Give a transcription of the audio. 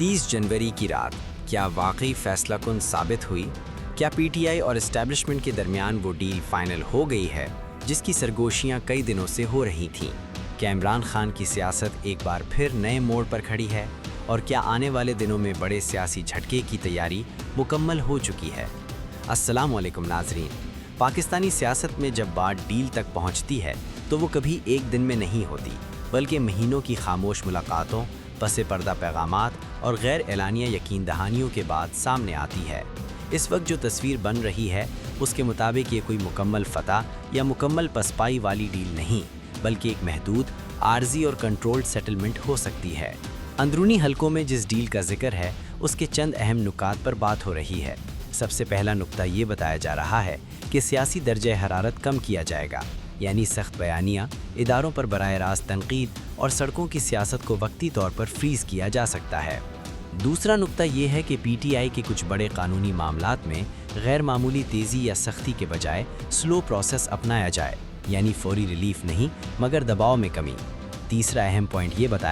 30 जनवरी की रात क्या वाकई फैसला कुन साबित हुई? क्या पीटीआई और एस्टैब्लिशमेंट के दरमियान वो डील फाइनल हो गई है जिसकी सरगोशियां कई दिनों से हो रही थीं? क्या इमरान खान की सियासत एक बार फिर नए मोड़ पर खड़ी है? और क्या आने वाले दिनों में बड़े सियासी झटके की तैयारी मुकम्मल हो चुकी है? अस्सलाम वालेकुम नाजरीन। पाकिस्तानी सियासत में जब बात डील तक पहुंचती है तो वो कभी एक दिन में नहीं होती, बल्कि महीनों की खामोश मुलाकातों, पसे पर्दा पैगामात और गैर एलानिया यकीन दहानियों के बाद सामने आती है। इस वक्त जो तस्वीर बन रही है उसके मुताबिक ये कोई मुकम्मल फतह या मुकम्मल पसपाई वाली डील नहीं, बल्कि एक महदूद, आर्जी और कंट्रोल्ड सेटलमेंट हो सकती है। अंदरूनी हलकों में जिस डील का जिक्र है उसके चंद अहम नुकात पर बात हो रही है। सबसे पहला नुक्ता ये बताया जा रहा है कि सियासी दर्जे हरारत कम किया जाएगा, यानी सख्त बयानियाँ, इदारों पर बराह रास्त तनकीद और सड़कों की सियासत को वक्ती तौर पर फ्रीज किया जा सकता है। दूसरा नुक्ता ये है कि पीटीआई के कुछ बड़े कानूनी मामलात में गैर मामूली तेज़ी या सख्ती के बजाय स्लो प्रोसेस अपनाया जाए, यानी फौरी रिलीफ नहीं मगर दबाव में कमी। तीसरा अहम पॉइंट ये बताया